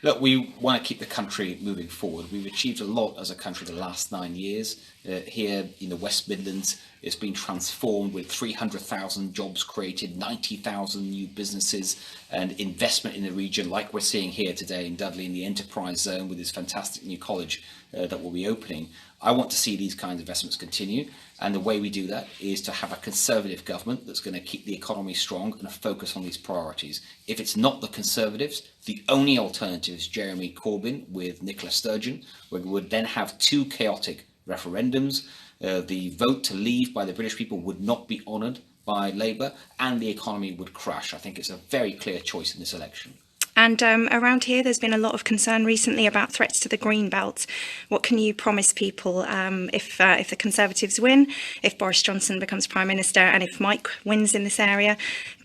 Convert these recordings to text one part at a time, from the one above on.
Look, we want to keep the country moving forward. We've achieved a lot as a country the last 9 years. Here in the West Midlands, it's been transformed with 300,000 jobs created, 90,000 new businesses, and investment in the region, like we're seeing here today in Dudley in the enterprise zone with this fantastic new college that will be opening. I want to see these kinds of investments continue, and the way we do that is to have a Conservative government that's going to keep the economy strong and a focus on these priorities. If it's not the Conservatives, the only alternative is Jeremy Corbyn with Nicola Sturgeon, where we would then have two chaotic referendums. The vote to leave by the British people would not be honoured by Labour, and the economy would crash. I think it's a very clear choice in this election. And around here, there's been a lot of concern recently about threats to the green belt. What can you promise people if the Conservatives win, if Boris Johnson becomes Prime Minister, and if Mike wins in this area?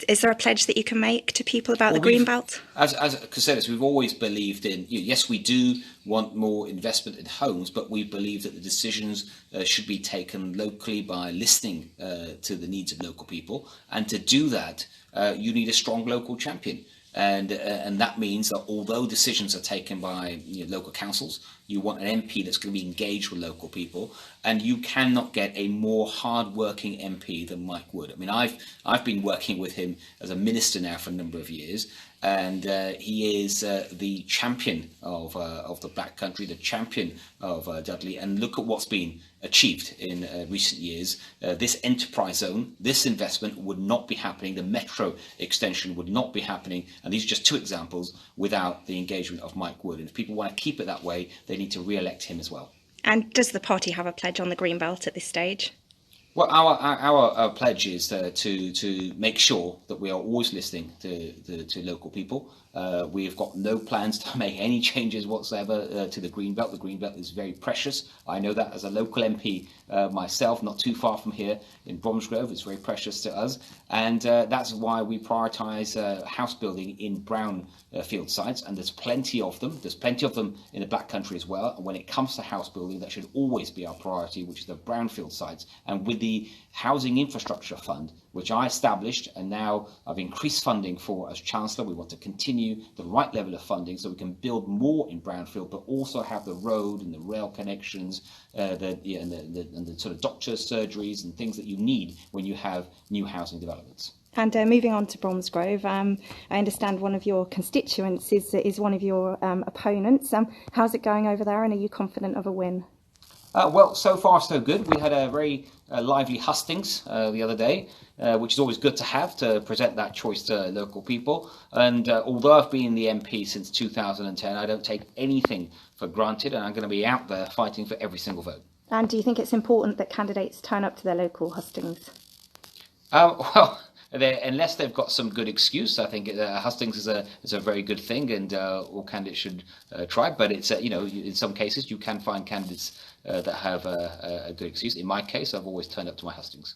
Is there a pledge that you can make to people about the green belt? As Conservatives, we've always believed in, yes, we do want more investment in homes, but we believe that the decisions should be taken locally by listening to the needs of local people. And to do that, you need a strong local champion. And that means that although decisions are taken by local councils, you want an MP that's going to be engaged with local people, and you cannot get a more hard-working MP than Mike Wood. I mean, I've been working with him as a minister now for a number of years, and he is the champion of the Black Country, the champion of Dudley. And look at what's been achieved in recent years. This enterprise zone, this investment would not be happening. The metro extension would not be happening. And these are just two examples without the engagement of Mike Wood. And if people want to keep it that way, they need to re-elect him as well. And does the party have a pledge on the green belt at this stage? Well, our pledge is to make sure that we are always listening to local people. We've got no plans to make any changes whatsoever to the Greenbelt. The Greenbelt is very precious. I know that as a local MP myself, not too far from here in Bromsgrove. It's very precious to us. And that's why we prioritise house building in brownfield sites. And there's plenty of them. There's plenty of them in the Black Country as well. And when it comes to house building, that should always be our priority, which is the brownfield sites. And with the Housing Infrastructure Fund, which I established, and now I've increased funding for as Chancellor. We want to continue the right level of funding so we can build more in brownfield, but also have the road and the rail connections, and the sort of doctors' surgeries and things that you need when you have new housing developments. And moving on to Bromsgrove, I understand one of your constituents is one of your opponents. How's it going over there, and are you confident of a win? Well, so far so good. We had a very lively hustings the other day, which is always good to have to present that choice to local people. And although I've been the MP since 2010, I don't take anything for granted, and I'm going to be out there fighting for every single vote. And do you think it's important that candidates turn up to their local hustings? Well, unless they've got some good excuse, I think hustings is a very good thing, and all candidates should try. But it's in some cases you can find candidates that have a good excuse. In my case, I've always turned up to my hustings.